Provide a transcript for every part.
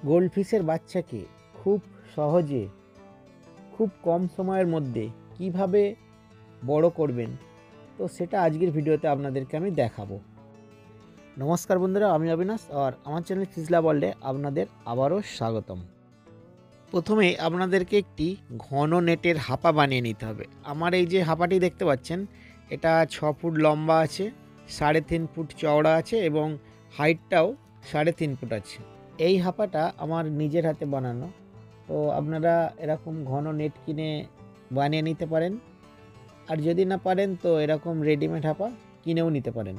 গোল্ডফিশের বাচ্চাকে খুব সহজে খুব কম সময়ের মধ্যে কিভাবে বড় করবেন, তো সেটা আজকের ভিডিওতে আপনাদেরকে আমি দেখাবো। নমস্কার বন্ধুরা, আমি অবিনাশ আর আমার চ্যানেল ফিজলা ওয়ার্ল্ডে আপনাদের আবারও স্বাগতম। প্রথমে আপনাদেরকে একটি ঘন নেটের হাপা বানিয়ে নিতে হবে। আমার এই যে হাপাটি দেখতে পাচ্ছেন, এটা 6 ফুট লম্বা আছে, 3.5 ফুট চওড়া আছে এবং হাইটটাও 3.5 ফুট আছে। এই হাপাটা আমার নিজের হাতে বানানো। তো আপনারা এরকম ঘন নেট কিনে বানিয়ে নিতে পারেন, আর যদি না পারেন তো এরকম রেডিমেড হাপা কিনেও নিতে পারেন।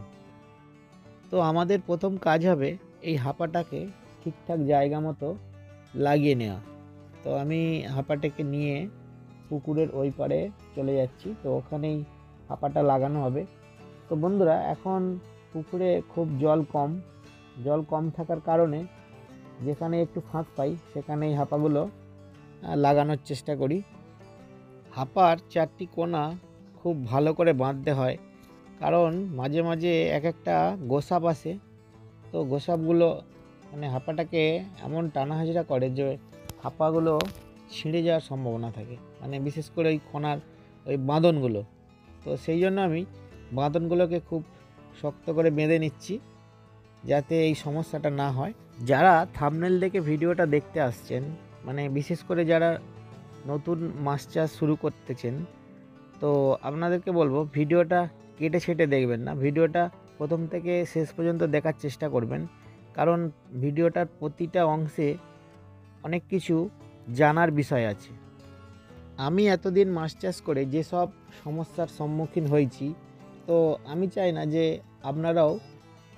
তো আমাদের প্রথম কাজ হবে এই হাপাটাকে ঠিকঠাক জায়গা মতো লাগিয়ে নেওয়া। তো আমি হাপাটাকে নিয়ে পুকুরের ওই পারে চলে যাচ্ছি, তো ওখানেই হাপাটা লাগানো হবে। তো বন্ধুরা, এখন পুকুরে খুব জল কম থাকার কারণে যেখানে একটু ফাঁক পাই সেখানে এই হাপাগুলো লাগানোর চেষ্টা করি। হাপার 4টি কোণা খুব ভালো করে বাঁধতে হয়, কারণ মাঝে মাঝে এক একটা গোসাপ আসে। তো গোসাপগুলো মানে হাপাটাকে এমন টানা হাজরা করে যে হাপাগুলো ছিঁড়ে যাওয়ার সম্ভাবনা থাকে, মানে বিশেষ করে ওই কোণার ওই বাঁধনগুলো। তো সেই জন্য আমি বাঁধনগুলোকে খুব শক্ত করে বেঁধে নিচ্ছি, যাতে এই সমস্যাটা না হয়। যারা থাম্বনেল দেখে ভিডিওটা দেখতে আসছেন, মানে বিশেষ করে যারা নতুন মাছ চাষ শুরু করতেছেন, তো আপনাদেরকে বলবো ভিডিওটা কেটে ছেটে দেখবেন না, ভিডিওটা প্রথম থেকে শেষ পর্যন্ত দেখার চেষ্টা করবেন, কারণ ভিডিওটার প্রতিটা অংশে অনেক কিছু জানার বিষয় আছে। আমি এতদিন মাছ চাষ করে যেসব সমস্যার সম্মুখীন হয়েছি, তো আমি চাই না যে আপনারাও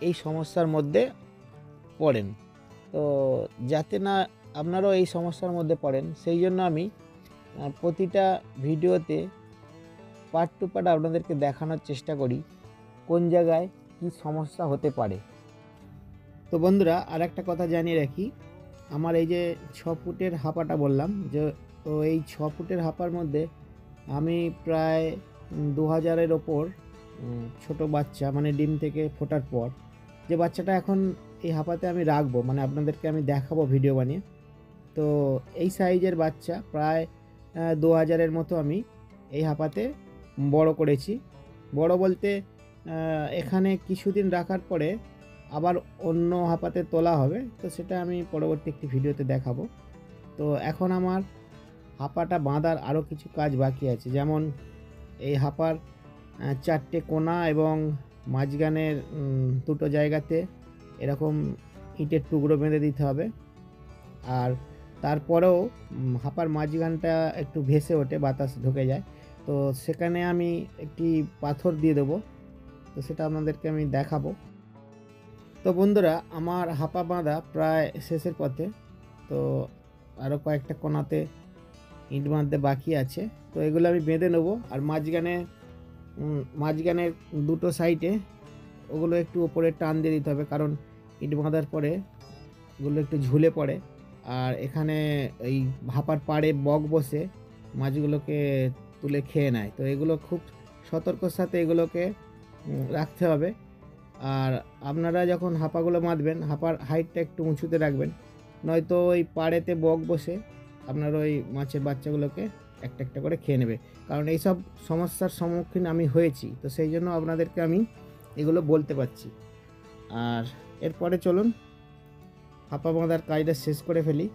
এই সমস্যার মধ্যে পড়েন। তো যাতে না আপনারাও এই সমস্যার মধ্যে পড়েন, সেই জন্য আমি প্রতিটা ভিডিওতে পার্ট টু পার্ট আপনাদেরকে দেখানোর চেষ্টা করি কোন জায়গায় কি সমস্যা হতে পারে। তো বন্ধুরা, আর একটা কথা জানিয়ে রাখি, আমার এই যে 6 ফুটের হাপাটা বললাম, যে তো এই 6 ফুটের হাপার মধ্যে আমি প্রায় 2000-এর ওপর ছোট বাচ্চা, মানে ডিম থেকে ফোটার পর যে বাচ্চাটা এখন এই হাপাতে আমি রাখবো, মানে আপনাদেরকে আমি দেখাবো ভিডিও বানিয়ে। তো এই সাইজের বাচ্চা প্রায় 2000-এর মতো আমি এই হাপাতে বড় করেছি। বড় বলতে এখানে কিছুদিন রাখার পরে আবার অন্য হাপাতে তোলা হবে, তো সেটা আমি পরবর্তী একটি ভিডিওতে দেখাবো। তো এখন আমার হাপাটা বাঁধার আরও কিছু কাজ বাকি আছে, যেমন এই হাপার 4টে কোণা এবং মাঝখানের 2টো জায়গাতে এরকম ইটের টুকরো বেঁধে দিতে হবে। আর তারপরেও হাপার মাঝখানটা একটু ভেসে ওঠে, বাতাস ঢুকে যায়, তো সেখানে আমি একটি পাথর দিয়ে দেবো। তো সেটা আপনাদেরকে আমি দেখাবো। তো বন্ধুরা, আমার হাপা বাঁধা প্রায় শেষের পথে। তো আরও কয়েকটা কোণাতে ইট বাঁধতে বাকি আছে, তো এগুলো আমি বেঁধে নেবো। আর মাঝখানের 2টো সাইডে ওগুলো একটু ওপরে টান দিয়ে দিতে হবে, কারণ ইট বাঁধার পরে ওগুলো একটু ঝুলে পড়ে। আর এখানে এই হাপার পাড়ে বক বসে মাছগুলোকে তুলে খেয়ে নেয়, তো এগুলো খুব সতর্কর সাথে এগুলোকে রাখতে হবে। আর আপনারা যখন হাপাগুলো বাঁধবেন, হাপার হাইটটা একটু উঁচুতে রাখবেন, নয়তো ওই পাড়েতে বক বসে আপনার ওই মাছের বাচ্চাগুলোকে একটা একটা করে খেয়ে নেবে। কারণ এইসব সমস্যার সম্মুখীন আমি হয়েছি, তো সেই জন্য আপনাদেরকে আমি এগুলো বলতে পারছি। আর এরপরে চলুন হাপা বাঁধার কাজটা শেষ করে ফেলি।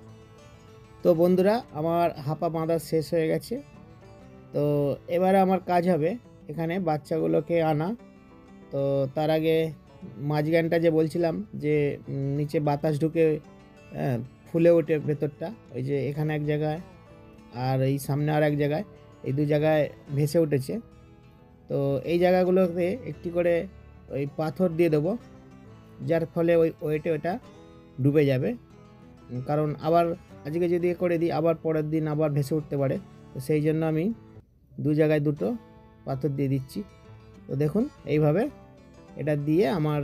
তো বন্ধুরা, আমার হাপা বাঁধা শেষ হয়ে গেছে। তো এবারে আমার কাজ হবে এখানে বাচ্চাগুলোকে আনা। তো তার আগে মাঝখানটা যে বলছিলাম যে নিচে বাতাস ঢুকে ফুলে ওঠে ভেতরটা, ওই যে এখানে এক জায়গায় আর এই সামনে আর এক জায়গায়, এই 2 জায়গায় ভেসে উঠেছে। তো এই জায়গাগুলোতে একটি করে ওই পাথর দিয়ে দেবো, যার ফলে ওই ওয়েটে ওটা ডুবে যাবে। কারণ আবার আজকে যদি করে দিই, আবার পরের দিন আবার ভেসে উঠতে পারে, তো সেই জন্য আমি 2 জায়গায় 2টো পাথর দিয়ে দিচ্ছি। তো দেখুন, এইভাবে এটা দিয়ে আমার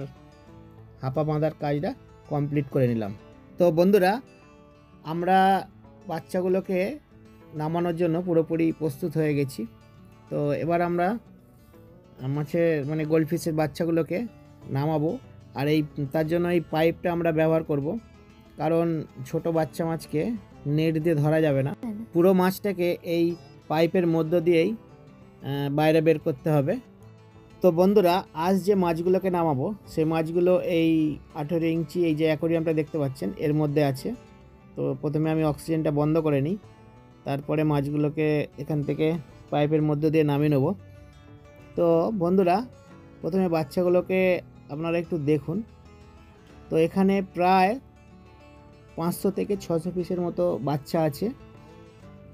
হাপা বাঁধার কাজটা কমপ্লিট করে নিলাম। তো বন্ধুরা, আমরা বাচ্চাগুলোকে নামানোর জন্য পুরোপুরি প্রস্তুত হয়ে গেছি। তো এবার আমরা মাছের মানে গোল্ডফিশের বাচ্চাগুলোকে নামাবো। আর তার জন্য এই পাইপটা আমরা ব্যবহার করব। কারণ ছোট বাচ্চা মাছকে নেট দিয়ে ধরা যাবে না, পুরো মাছটাকে এই পাইপের মধ্য দিয়েই বাইরে বের করতে হবে। তো বন্ধুরা, আজ যে মাছগুলোকে নামাবো সেই মাছগুলো এই 18 ইঞ্চি এই যে অ্যাকোরিয়ামটা দেখতে পাচ্ছেন এর মধ্যে আছে। তো প্রথমে আমি অক্সিজেনটা বন্ধ করে নিই, তারপরে মাছগুলোকে এখান থেকে পাইপের মধ্য দিয়ে নামিয়ে নেব। তো বন্ধুরা, প্রথমে বাচ্চাগুলোকে আপনারা একটু দেখুন। তো এখানে প্রায় 500 থেকে 600 পিসের মতো বাচ্চা আছে।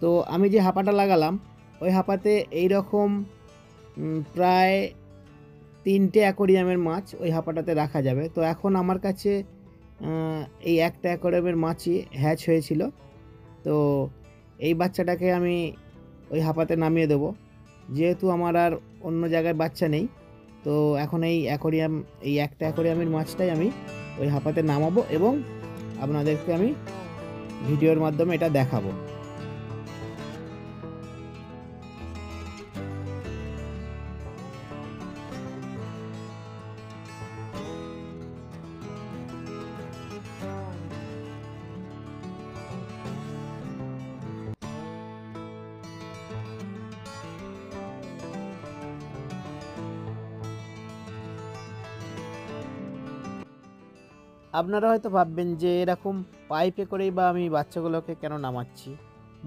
তো আমি যে হাঁপাটা লাগালাম ওই হাঁপাতে এই রকম প্রায় 3টে অ্যাকোরিয়ামের মাছ ওই হাঁপাটাতে রাখা যাবে। তো এখন আমার কাছে এই একটা অ্যাকোরিয়ামের মাছই হ্যাচ হয়েছিল। তো এই বাচ্চাটাকে আমি ওই হাঁপাতে নামিয়ে দেবো, যেহেতু আমার আর অন্য জায়গায় বাচ্চা নেই। তো এখন এই একটা অ্যাকোরিয়ামের মাছটাই আমি ওই হাঁপাতে নামাবো এবং আপনাদেরকে আমি ভিডিওর মাধ্যমে এটা দেখাবো। আপনারা হয়তো ভাববেন যে এরকম পাইপে করেই বা আমি বাচ্চাগুলোকে কেন নামাচ্ছি,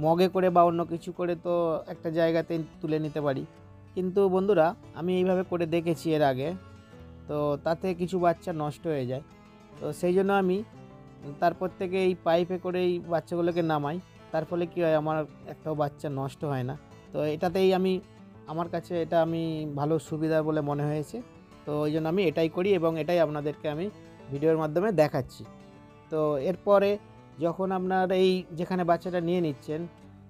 মগে করে বা অন্য কিছু করে তো একটা জায়গাতে তুলে নিতে পারি। কিন্তু বন্ধুরা, আমি এইভাবে করে দেখেছি এর আগে, তো তাতে কিছু বাচ্চা নষ্ট হয়ে যায়। তো সেই জন্য আমি তারপর থেকে এই পাইপে করেই বাচ্চাগুলোকে নামাই। তার ফলে কী হয়, আমার একটাও বাচ্চা নষ্ট হয় না। তো এটাতেই আমার কাছে এটা আমি ভালো সুবিধা বলে মনে হয়েছে। তো ওই জন্য আমি এটাই করি এবং এটাই আপনাদেরকে আমি ভিডিওর মাধ্যমে দেখাচ্ছি। তো এরপরে যখন আপনার এই যেখানে বাচ্চাটা নিয়ে নিচ্ছেন,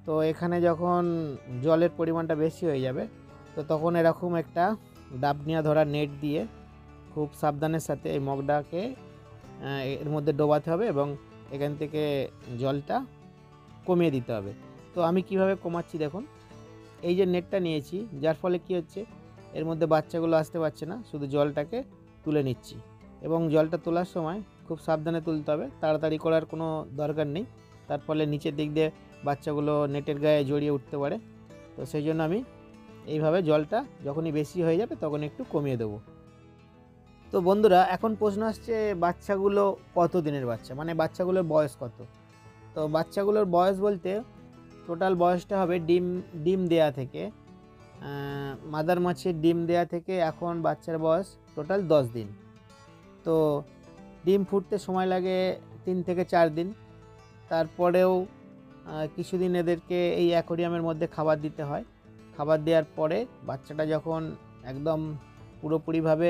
তো এখানে যখন জলের পরিমাণটা বেশি হয়ে যাবে, তো তখন এরকম একটা ডাবনিয়া ধরা নেট দিয়ে খুব সাবধানের সাথে এই মগটাকে এর মধ্যে ডোবাতে হবে এবং এখান থেকে জলটা কমিয়ে দিতে হবে। তো আমি কিভাবে কমাচ্ছি দেখুন, এই যে নেটটা নিয়েছি, যার ফলে কি হচ্ছে, এর মধ্যে বাচ্চাগুলো আসতে পারছে না, শুধু জলটাকে তুলে নিচ্ছি। এবং জলটা তোলার সময় খুব সাবধানে তুলতে হবে, তাড়াতাড়ি করার কোনো দরকার নেই, তার ফলে নিচের দিক দিয়ে বাচ্চাগুলো নেটের গায়ে জড়িয়ে উঠতে পারে। তো সেই জন্য আমি এইভাবে জলটা যখনই বেশি হয়ে যাবে তখন একটু কমিয়ে দেবো। তো বন্ধুরা, এখন প্রশ্ন আসছে বাচ্চাগুলো কত দিনের বাচ্চা, মানে বাচ্চাগুলোর বয়স কত। তো বাচ্চাগুলোর বয়স বলতে টোটাল বয়সটা হবে ডিম দেয়া থেকে, মাদার মাছের ডিম দেয়া থেকে এখন বাচ্চার বয়স টোটাল 10 দিন। তো ডিম ফুটতে সময় লাগে 3 থেকে 4 দিন। তারপরেও কিছুদিন এদেরকে এই অ্যাকোরিয়ামের মধ্যে খাবার দিতে হয়। খাবার দেওয়ার পরে বাচ্চাটা যখন একদম পুরোপুরিভাবে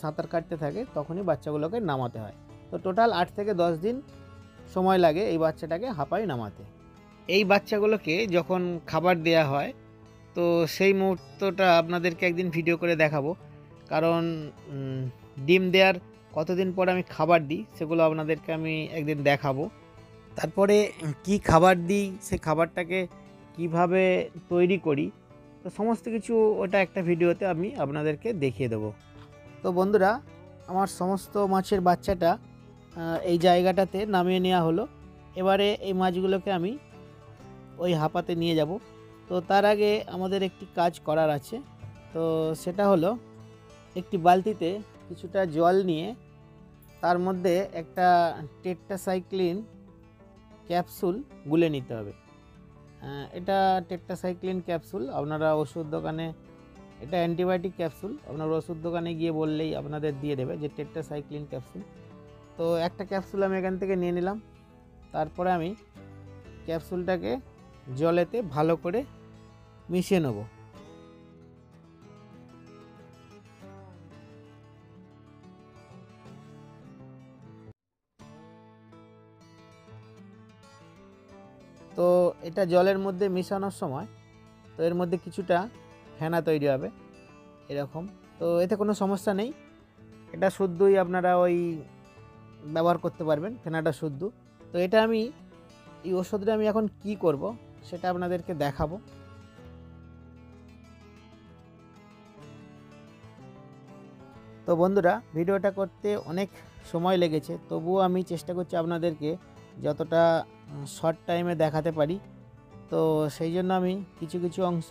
সাঁতার কাটতে থাকে তখনই বাচ্চাগুলোকে নামাতে হয়। তো টোটাল 8 থেকে 10 দিন সময় লাগে এই বাচ্চাটাকে হাঁপায় নামাতে। এই বাচ্চাগুলোকে যখন খাবার দেয়া হয়, তো সেই মুহূর্তটা আপনাদেরকে একদিন ভিডিও করে দেখাবো। কারণ ডিম দেওয়ার কতদিন পর আমি খাবার দিই সেগুলো আপনাদেরকে আমি একদিন দেখাবো। তারপরে কি খাবার দিই, সেই খাবারটাকে কিভাবে তৈরি করি, তো সমস্ত কিছু ওটা একটা ভিডিওতে আমি আপনাদেরকে দেখিয়ে দেবো। তো বন্ধুরা, আমার সমস্ত মাছের বাচ্চাটা এই জায়গাটাতে নামিয়ে নেওয়া হলো। এবারে এই মাছগুলোকে আমি ওই হাঁপাতে নিয়ে যাব। তো তার আগে আমাদের একটি কাজ করার আছে। তো সেটা হলো, একটি বালতিতে কিছুটা জল নিয়ে তার মধ্যে একটা টেট্রাসাইক্লিন ক্যাপসুল গুলে নিতে হবে। এটা টেট্রাসাইক্লিন ক্যাপসুল, আপনারা ওষুধ দোকানে, এটা অ্যান্টিবায়োটিক ক্যাপসুল, আপনারা ওষুধ দোকানে গিয়ে বললেই আপনাদের দিয়ে দেবে যে টেট্রাসাইক্লিন ক্যাপসুল। তো একটা ক্যাপসুল আমি এখান থেকে নিয়ে নিলাম। তারপরে আমি ক্যাপসুলটাকে জলেতে ভালো করে মিশিয়ে নেব। তো এটা জলের মধ্যে মেশানোর সময় তো এর মধ্যে কিছুটা ফেনা তৈরি হবে এরকম। তো এতে কোনো সমস্যা নেই, এটা শুদ্ধই আপনারা ওই ব্যবহার করতে পারবেন, ফেনাটা শুদ্ধ। তো এটা আমি এই ওষুধটা আমি এখন কি করব সেটা আপনাদেরকে দেখাবো। তো বন্ধুরা, ভিডিওটা করতে অনেক সময় লেগেছে, তবুও আমি চেষ্টা করছি আপনাদেরকে যতটা শর্ট টাইমে দেখাতে পারি। তো সেই জন্য আমি কিছু কিছু অংশ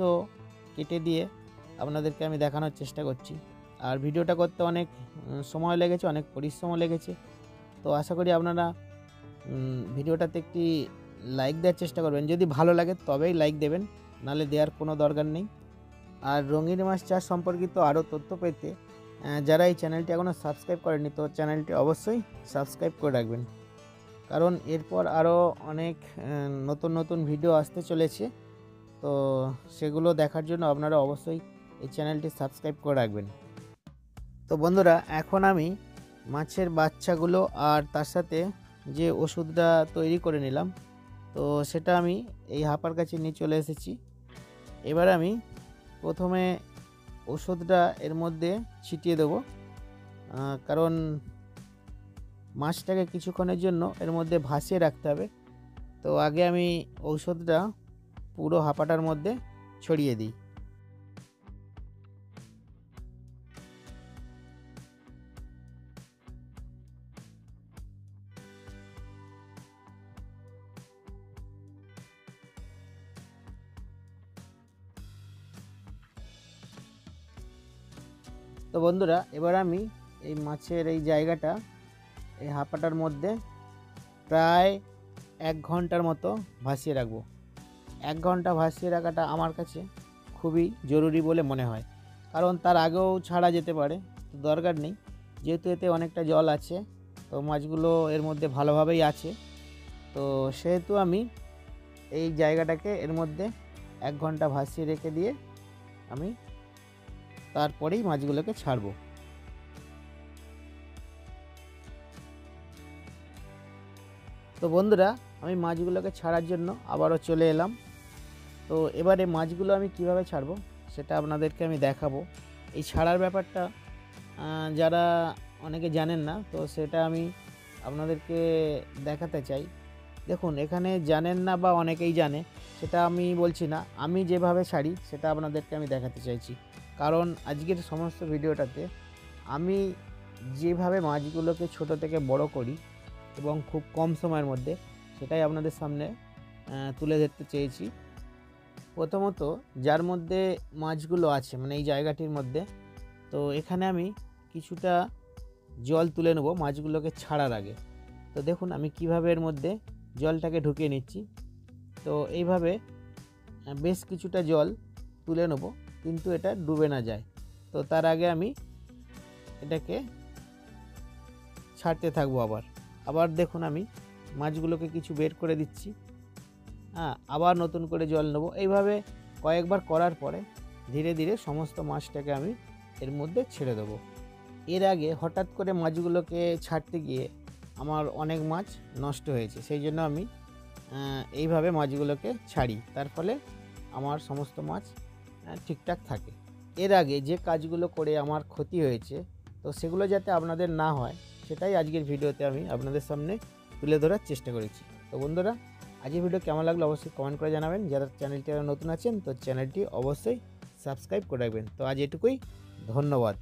কেটে দিয়ে আপনাদেরকে আমি দেখানোর চেষ্টা করছি। আর ভিডিওটা করতে অনেক সময় লেগেছে, অনেক পরিশ্রমও লেগেছে। তো আশা করি আপনারা ভিডিওটাতে একটি লাইক দেওয়ার চেষ্টা করবেন। যদি ভালো লাগে তবেই লাইক দেবেন, নাহলে দেওয়ার কোনো দরকার নেই। আর রঙিন মাছ চাষ সম্পর্কিত আরও তথ্য পেতে যারা এই চ্যানেলটি এখনও সাবস্ক্রাইব করেনি, তো চ্যানেলটি অবশ্যই সাবস্ক্রাইব করে রাখবেন, কারণ এরপর আরও অনেক নতুন নতুন ভিডিও আসতে চলেছে। তো সেগুলো দেখার জন্য আপনারা অবশ্যই এই চ্যানেলটি সাবস্ক্রাইব করে রাখবেন। তো বন্ধুরা, এখন আমি মাছের বাচ্চাগুলো আর তার সাথে যে ওষুধটা তৈরি করে নিলাম, তো সেটা আমি এই হাঁপার কাছে নিয়ে চলে এসেছি। এবার আমি প্রথমে ওষুধটা এর মধ্যে ছিটিয়ে দেবো, কারণ মাছটাকে কিছুক্ষণের জন্য এর মধ্যে ভাসিয়ে রাখতে হবে। তো আগে আমি ঔষধটা পুরো হাঁপাটার মধ্যে ছড়িয়ে দিই। তো বন্ধুরা, এবার আমি এই মাছের এই জায়গাটা এই হাঁপাটার মধ্যে প্রায় 1 ঘন্টার মতো ভাসিয়ে রাখবো। 1 ঘন্টা ভাসিয়ে রাখাটা আমার কাছে খুবই জরুরি বলে মনে হয়, কারণ তার আগেও ছাড়া যেতে পারে, তো দরকার নেই। যেহেতু এতে অনেকটা জল আছে, তো মাছগুলো এর মধ্যে ভালোভাবেই আছে, তো সেহেতু আমি এই জায়গাটাকে এর মধ্যে 1 ঘন্টা ভাসিয়ে রেখে দিয়ে আমি তারপরেই মাছগুলোকে ছাড়বো। তো বন্ধুরা, আমি মাছগুলোকে ছাড়ার জন্য আবারও চলে এলাম। তো এবারে মাছগুলো আমি কিভাবে ছাড়বো সেটা আপনাদেরকে আমি দেখাবো। এই ছাড়ার ব্যাপারটা যারা অনেকে জানেন না, তো সেটা আমি আপনাদেরকে দেখাতে চাই। দেখুন, এখানে জানেন না বা অনেকেই জানে, সেটা আমি বলছি না, আমি যেভাবে ছাড়ি সেটা আপনাদেরকে আমি দেখাতে চাইছি। কারণ আজকের সমস্ত ভিডিওটাতে আমি যেভাবে মাছগুলোকে ছোট থেকে বড় করি এবং খুব কম সময়ের মধ্যে, সেটাই আপনাদের সামনে তুলে ধরতে চেয়েছি। প্রথমত, যার মধ্যে মাছগুলো আছে, মানে এই জায়গাটির মধ্যে, তো এখানে আমি কিছুটা জল তুলে নেব মাছগুলোকে ছাড়ার আগে। তো দেখুন আমি কিভাবে এর মধ্যে জলটাকে ঢুকিয়ে নিচ্ছি। তো এইভাবে বেশ কিছুটা জল তুলে নেব, কিন্তু এটা ডুবে না যায়। তো তার আগে আমি এটাকে ছাড়তে থাকবো। আবার দেখুন আমি মাছগুলোকে কিছু বের করে দিচ্ছি, আবার নতুন করে জল নেব। এইভাবে কয়েকবার করার পরে ধীরে ধীরে সমস্ত মাছটাকে আমি এর মধ্যে ছেড়ে দেবো। এর আগে হঠাৎ করে মাছগুলোকে ছাড়তে গিয়ে আমার অনেক মাছ নষ্ট হয়েছে, সেই জন্য আমি এইভাবে মাছগুলোকে ছাড়ি, তার ফলে আমার সমস্ত মাছ ঠিকঠাক থাকে। এর আগে যে কাজগুলো করে আমার ক্ষতি হয়েছে, তো সেগুলো যাতে আপনাদের না হয়, সেটাই আজকের ভিডিওতে আমি আপনাদের সামনে তুলে ধরার চেষ্টা করেছি। তো বন্ধুরা, আজকের ভিডিও কেমন লাগলো অবশ্যই কমেন্ট করে জানাবেন। যারা চ্যানেলটি নতুন আছেন, তো চ্যানেলটি অবশ্যই সাবস্ক্রাইব করে রাখবেন। তো আজ এটুকুই, ধন্যবাদ।